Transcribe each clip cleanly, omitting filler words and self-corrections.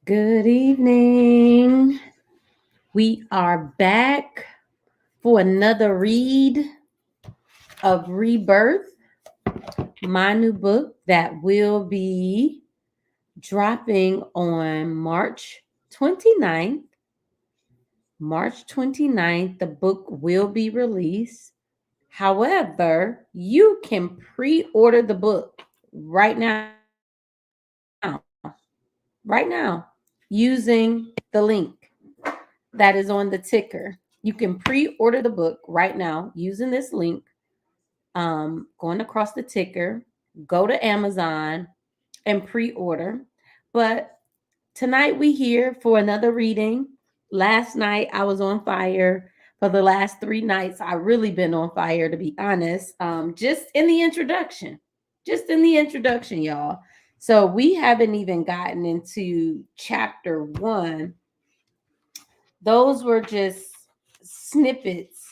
Good evening. We are back for another read of reBIRTH, my new book that will be dropping on March 29th. March 29th, the book will be released. However, you can pre order the book right now, using the link that is on the ticker. You can pre-order the book right now using this link. Going across the ticker, go to Amazon and pre-order. But tonight we here for another reading. Last night I was on fire. For the last 3 nights, I really been on fire to be honest. Just in the introduction, y'all. So we haven't even gotten into chapter one. Those were just snippets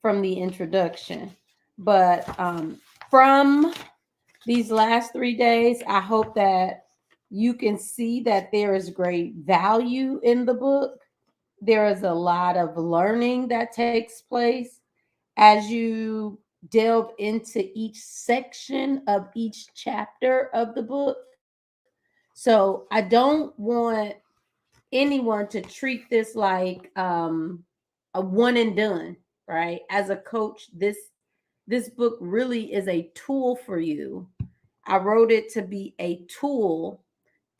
from the introduction. But from these last 3 days, I hope that you can see that there is great value in the book. There is a lot of learning that takes place as you delve into each section of each chapter of the book. So I don't want anyone to treat this like a one and done, right? As a coach, this book really is a tool for you. I wrote it to be a tool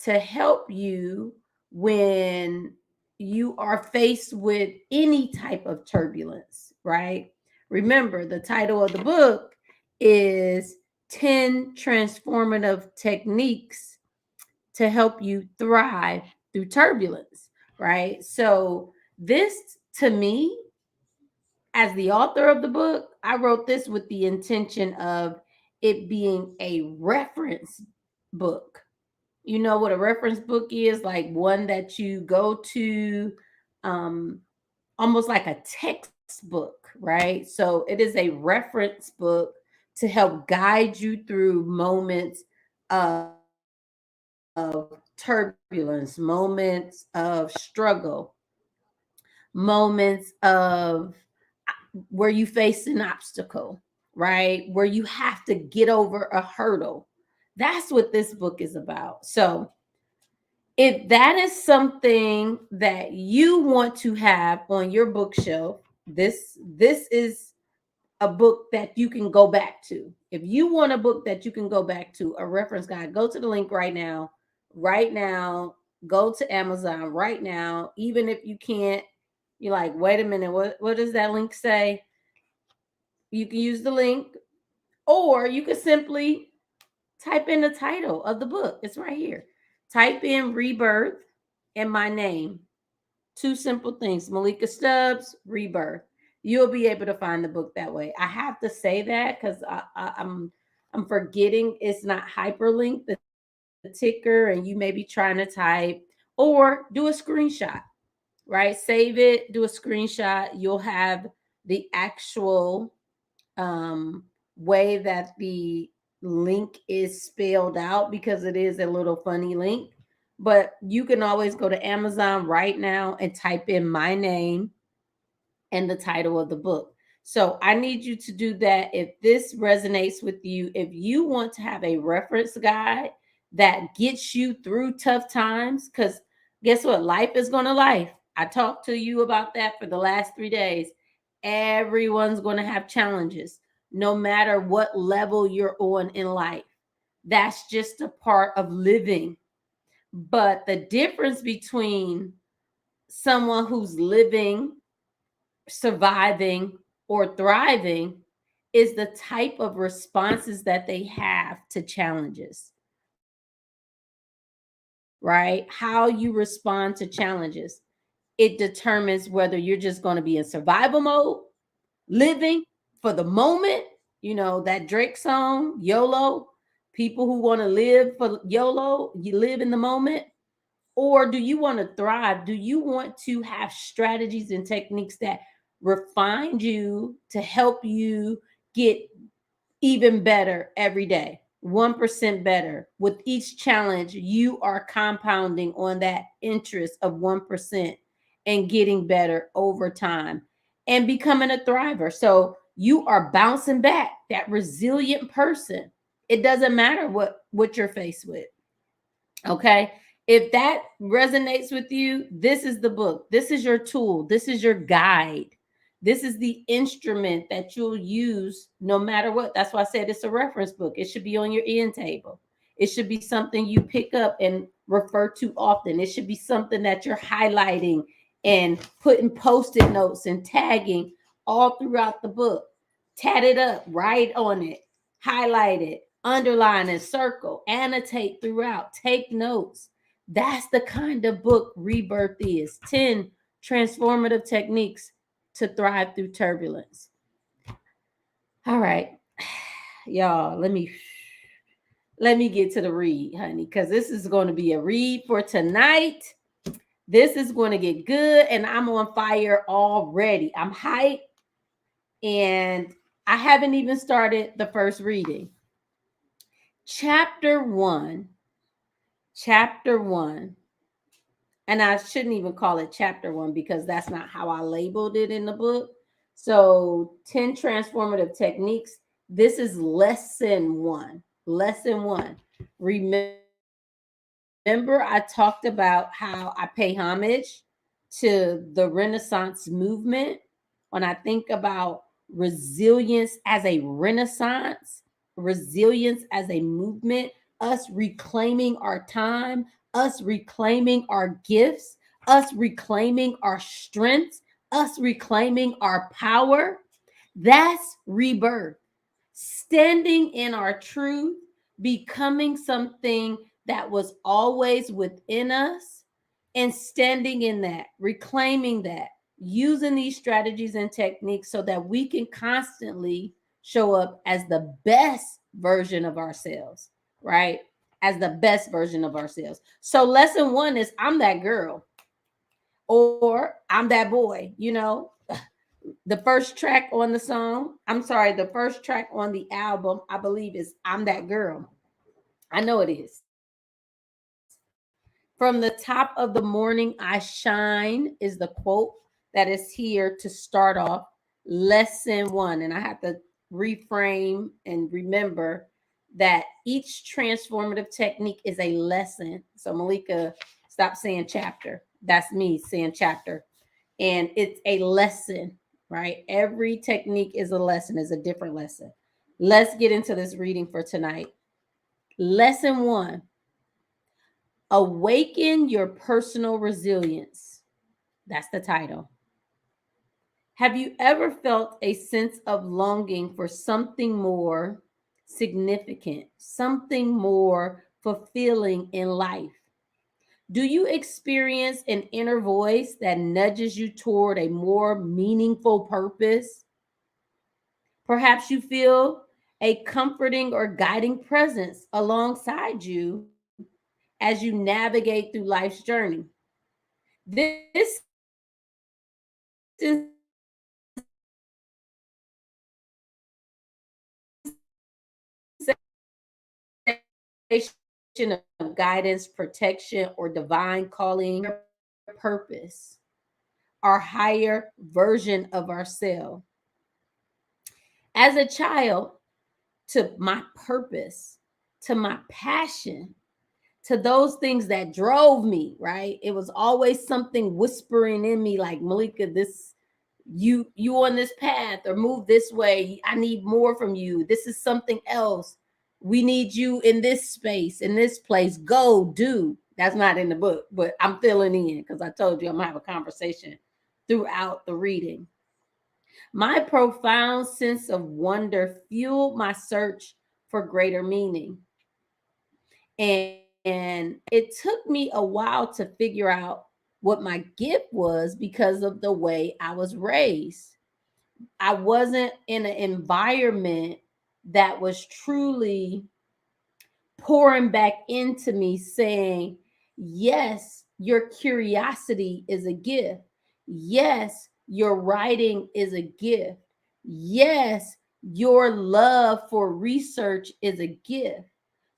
to help you when you are faced with any type of turbulence, right? Remember, the title of the book is 10 Transformative Techniques to Help You Thrive Through Turbulence, right? So, this to me, as the author of the book, I wrote this with the intention of it being a reference book. You know what a reference book is? Like one that you go to, um, almost like a textbook, right? So it is a reference book to help guide you through moments of turbulence, moments of struggle, moments of where you face an obstacle, right? Where you have to get over a hurdle. That's what this book is about. So, if that is something that you want to have on your bookshelf, this is a book that you can go back to. If you want a book that you can go back to, a reference guide, go to the link right now. Right now, go to Amazon right now. Even if you can't, you're like, wait a minute, what does that link say? You can use the link, or you can simply type in the title of the book. It's right here. Type in reBIRTH and my name. Two simple things. Malika Stubbs, reBIRTH. You'll be able to find the book that way. I have to say that because I'm forgetting it's not hyperlinked, the ticker, and you may be trying to type, or do a screenshot, right? Save it, do a screenshot. You'll have the actual way that the link is spelled out because it is a little funny link. But you can always go to Amazon right now and type in my name and the title of the book. So I need you to do that if this resonates with you. If you want to have a reference guide that gets you through tough times, because guess what? Life is going to life. I talked to you about that for the last 3 days. Everyone's going to have challenges, no matter what level you're on in life. That's just a part of living. But the difference between someone who's living, surviving, or thriving is the type of responses that they have to challenges, right? How you respond to challenges. It determines whether you're just going to be in survival mode, living for the moment, that Drake song, YOLO, people who want to live for YOLO, you live in the moment. Or do you want to thrive? Do you want to have strategies and techniques that refine you to help you get even better every day? 1% better. With each challenge, you are compounding on that interest of 1% and getting better over time and becoming a thriver. So you are bouncing back, that resilient person. It doesn't matter what you're faced with. Okay. If that resonates with you, this is the book. This is your tool. This is your guide. This is the instrument that you'll use no matter what. That's why I said it's a reference book. It should be on your end table. It should be something you pick up and refer to often. It should be something that you're highlighting and putting post-it notes and tagging all throughout the book. Tat it up, write on it, highlight it, underline and circle, annotate throughout, take notes. That's the kind of book reBIRTH is. 10 transformative techniques to thrive through turbulence. All right. Y'all, let me get to the read, honey, because this is going to be a read for tonight. This is going to get good, and I'm on fire already. I'm hyped, and I haven't even started the first reading. Chapter one, and I shouldn't even call it chapter one because that's not how I labeled it in the book. So 10 transformative techniques. This is lesson one. Remember, I talked about how I pay homage to the Renaissance movement. When I think about resilience as a renaissance, resilience as a movement, us reclaiming our time, us reclaiming our gifts, us reclaiming our strengths, us reclaiming our power. That's reBIRTH. Standing in our truth, becoming something that was always within us, and standing in that, reclaiming that, using these strategies and techniques so that we can constantly show up as the best version of ourselves, right? As the best version of ourselves. So lesson one is I'm that girl or I'm that boy, you know. The first track on the song, the first track on the album, I believe is I'm That Girl. I know it is. From the top of the morning, I shine is the quote that is here to start off lesson one. And I have to reframe and remember that each transformative technique is a lesson. So, Malika, stop saying chapter. That's me saying chapter. And it's a lesson, right? Every technique is a lesson, is a different lesson. Let's get into this reading for tonight. Lesson one, awaken your personal resilience. That's the title. Have you ever felt a sense of longing for something more significant, something more fulfilling in life? Do you experience an inner voice that nudges you toward a more meaningful purpose? Perhaps you feel a comforting or guiding presence alongside you as you navigate through life's journey. This sensation of guidance, protection, or divine calling, purpose, our higher version of ourselves. As a child, to my purpose, to my passion, to those things that drove me, right? It was always something whispering in me like, Malika, this you on this path, or move this way. I need more from you. This is something else. We need you in this space, in this place. Go do. That's not in the book, but I'm filling in because I told you I'm gonna have a conversation throughout the reading. My profound sense of wonder fueled my search for greater meaning. And it took me a while to figure out what my gift was because of the way I was raised. I wasn't in an environment that was truly pouring back into me saying, yes, your curiosity is a gift. Yes, your writing is a gift. Yes, your love for research is a gift.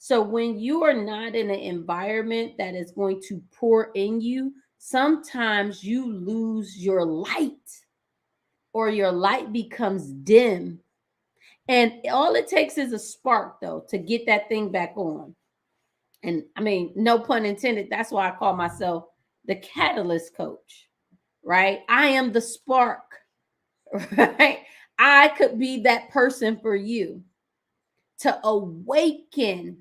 So when you are not in an environment that is going to pour in you, sometimes you lose your light or your light becomes dim. And all it takes is a spark, though, to get that thing back on. And I mean, no pun intended. That's why I call myself the catalyst coach, right? I am the spark, right? I could be that person for you to awaken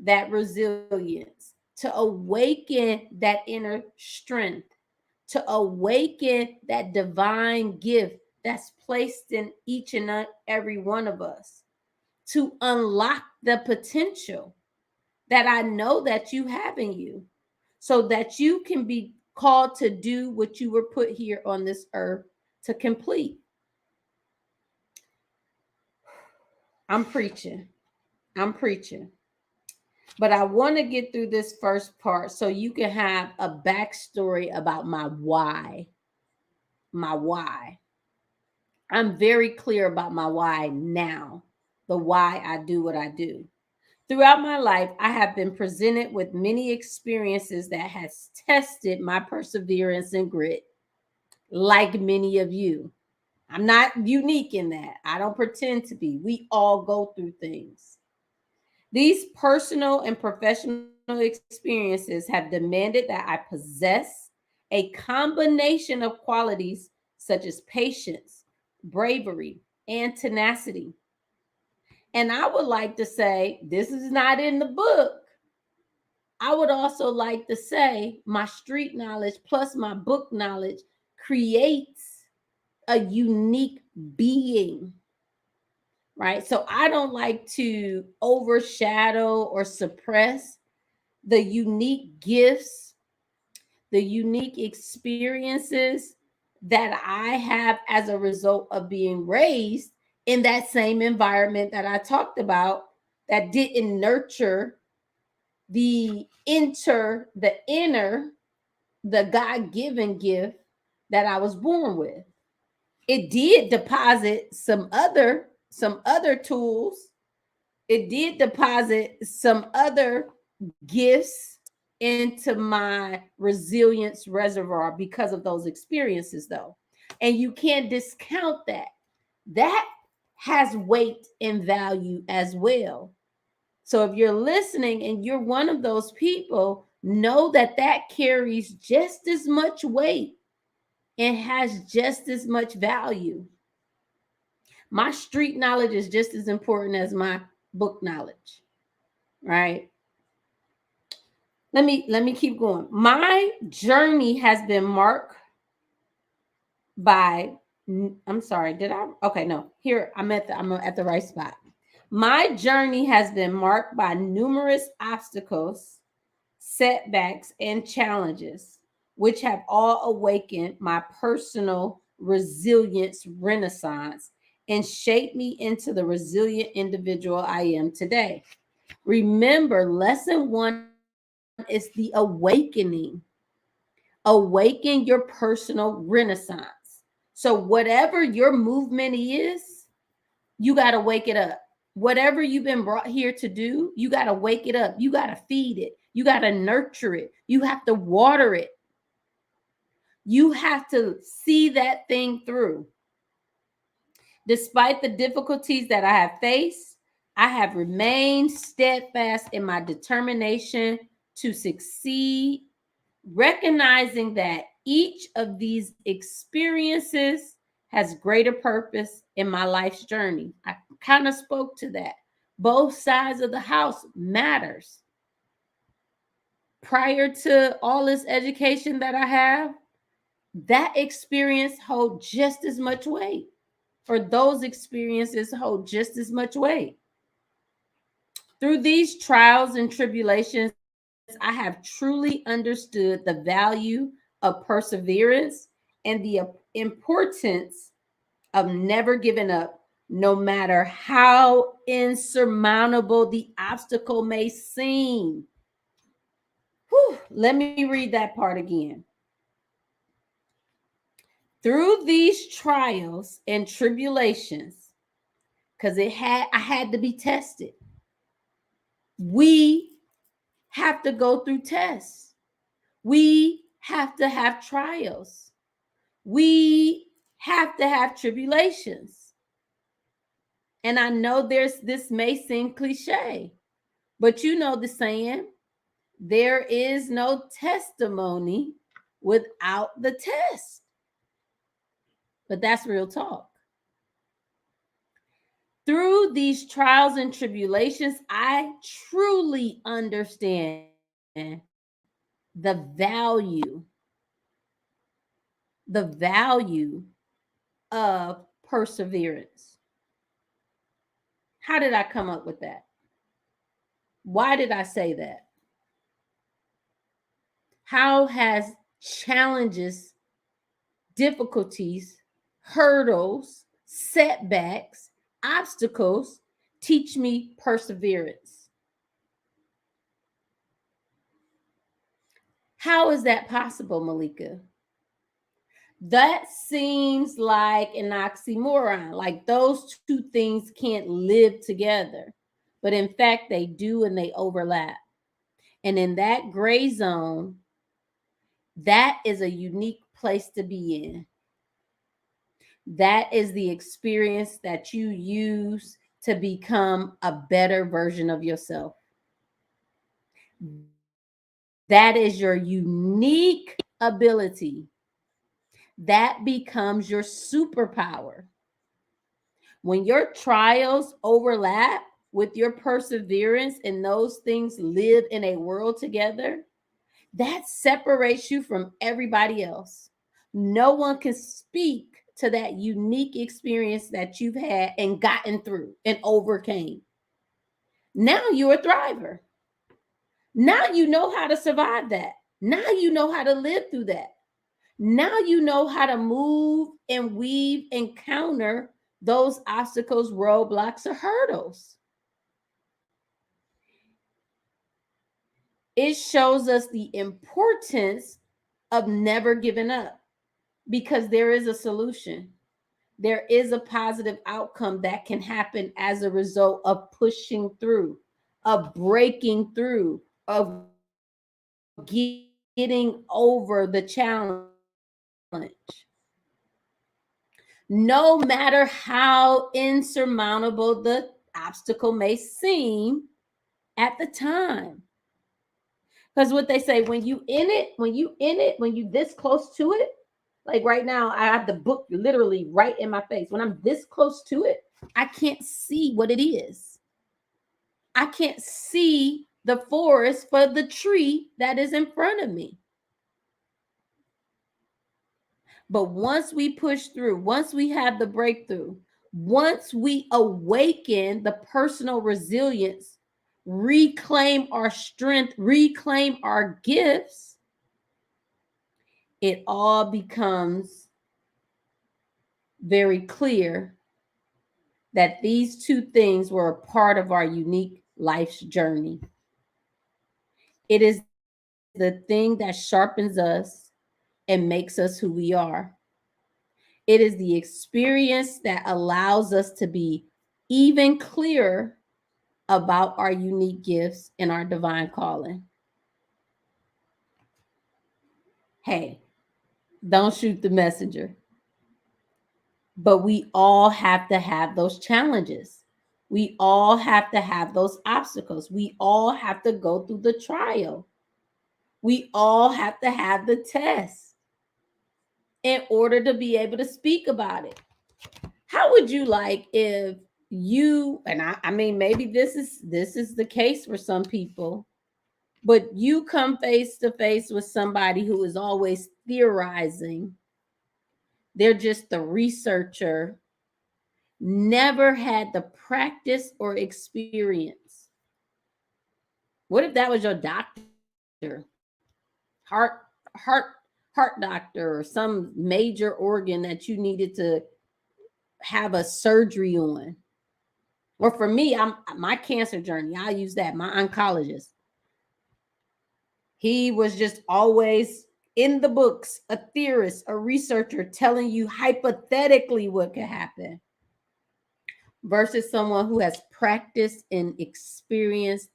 that resilience, to awaken that inner strength, to awaken that divine gift that's placed in each and every one of us, to unlock the potential that I know that you have in you so that you can be called to do what you were put here on this earth to complete. I'm preaching. I'm preaching. But I want to get through this first part so you can have a backstory about my why. My why. I'm very clear about my why now, the why I do what I do. Throughout my life, I have been presented with many experiences that has tested my perseverance and grit, like many of you. I'm not unique in that. I don't pretend to be. We all go through things. These personal and professional experiences have demanded that I possess a combination of qualities such as patience, bravery, and tenacity. And I would like to say, this is not in the book. I would also like to say my street knowledge plus my book knowledge creates a unique being, right? So I don't like to overshadow or suppress the unique gifts, the unique experiences that I have as a result of being raised in that same environment that I talked about that didn't nurture the inner, the God-given gift that I was born with. It did deposit some other tools. It did deposit some other gifts into my resilience reservoir because of those experiences, though. And you can't discount that. That has weight and value as well. So if you're listening and you're one of those people, know that that carries just as much weight and has just as much value. My street knowledge is just as important as my book knowledge, right? Let me keep going. My journey has been marked by I'm sorry, did I? Okay, no. Here I'm at the right spot. My journey has been marked by numerous obstacles, setbacks, and challenges, which have all awakened my personal resilience renaissance and shaped me into the resilient individual I am today. Remember, lesson one is the awakening. Awaken your personal renaissance. So, whatever your movement is, you got to wake it up. Whatever you've been brought here to do, you got to wake it up. You got to feed it. You got to nurture it. You have to water it. You have to see that thing through. Despite the difficulties that I have faced, I have remained steadfast in my determination to succeed, recognizing that each of these experiences has greater purpose in my life's journey. I kind of spoke to that. Both sides of the house matters. Prior to all this education that I have, that experience hold just as much weight, or those experiences hold just as much weight. Through these trials and tribulations, I have truly understood the value of perseverance and the importance of never giving up, no matter how insurmountable the obstacle may seem. Whew, let me read that part again. Through these trials and tribulations, because I had to be tested. We have to go through tests. We have to have trials. We have to have tribulations. And I know this may seem cliche, but you know the saying, there is no testimony without the test. But that's real talk. Through these trials and tribulations, I truly understand the value of perseverance. How did I come up with that? Why did I say that? How has challenges, difficulties, hurdles, setbacks, obstacles teach me perseverance? How is that possible, Malika? That seems like an oxymoron, like those two things can't live together. But in fact, they do, and they overlap. And in that gray zone, that is a unique place to be in. That is the experience that you use to become a better version of yourself. That is your unique ability. That becomes your superpower. When your trials overlap with your perseverance and those things live in a world together, that separates you from everybody else. No one can speak to that unique experience that you've had and gotten through and overcame. Now you're a thriver. Now you know how to survive that. Now you know how to live through that. Now you know how to move and weave and counter those obstacles, roadblocks, or hurdles. It shows us the importance of never giving up, because there is a solution. There is a positive outcome that can happen as a result of pushing through, of breaking through, of getting over the challenge. No matter how insurmountable the obstacle may seem at the time. Because what they say, when you this close to it, like right now, I have the book literally right in my face. When I'm this close to it, I can't see what it is. I can't see the forest for the tree that is in front of me. But once we push through, once we have the breakthrough, once we awaken the personal resilience, reclaim our strength, reclaim our gifts, it all becomes very clear that these two things were a part of our unique life's journey. It is the thing that sharpens us and makes us who we are. It is the experience that allows us to be even clearer about our unique gifts and our divine calling. Hey, don't shoot the messenger. But we all have to have those challenges. We all have to have those obstacles. We all have to go through the trial. We all have to have the test in order to be able to speak about it. How would you like if you, and I mean, maybe this is the case for some people, but you come face to face with somebody who is always theorizing. They're just the researcher, never had the practice or experience. What if that was your doctor? Heart heart heart doctor, or some major organ that you needed to have a surgery on. Or for me, I'm my cancer journey, I'll use that. My oncologist. He was just always in the books, a theorist, a researcher telling you hypothetically what could happen, versus someone who has practiced and experienced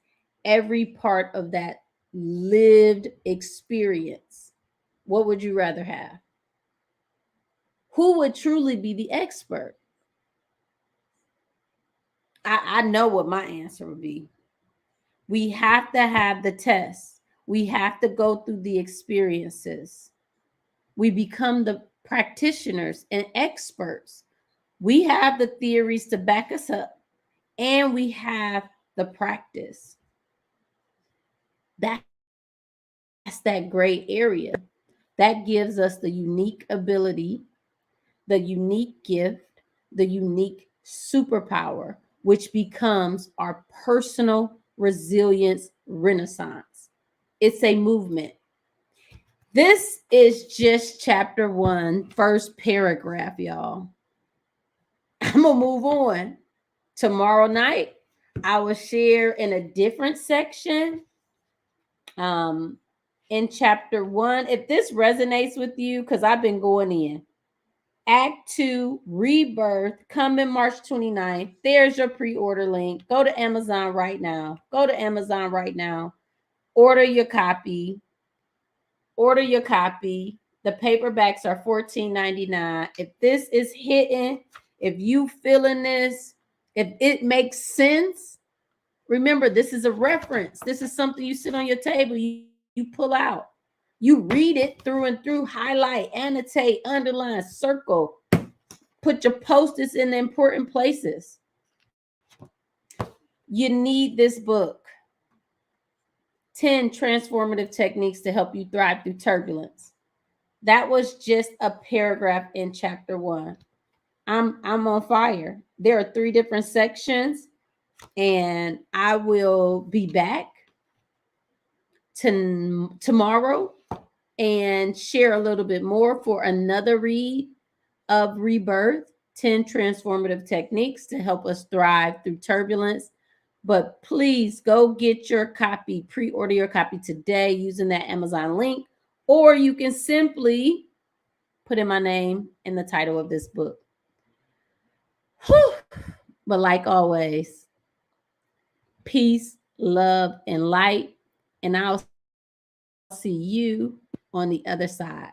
every part of that lived experience. What would you rather have? Who would truly be the expert? I know what my answer would be. We have to have the tests. We have to go through the experiences. We become the practitioners and experts. We have the theories to back us up, and we have the practice. That's that gray area. That gives us the unique ability, the unique gift, the unique superpower, which becomes our personal resilience renaissance. It's a movement. This is just chapter 1, first paragraph, y'all. I'm going to move on. Tomorrow night, I will share in a different section um, in chapter 1. If this resonates with you, because I've been going in, Act 2, reBIRTH, coming March 29th. There's your pre-order link. Go to Amazon right now. Go to Amazon right now. Order your copy. Order your copy. The paperbacks are $14.99. If this is hitting, if you feeling this, if it makes sense, remember, this is a reference. This is something you sit on your table, you pull out. You read it through and through, highlight, annotate, underline, circle, put your post-its in the important places. You need this book. 10 transformative techniques to help you thrive through turbulence. That was just a paragraph in chapter 1. I'm on fire. There are 3 different sections, and I will be back tomorrow and share a little bit more for another read of reBIRTH, 10 transformative techniques to help us thrive through turbulence. But please go get your copy, pre-order your copy today using that Amazon link, or you can simply put in my name in the title of this book. Whew. But like always, peace, love, and light. And I'll see you on the other side.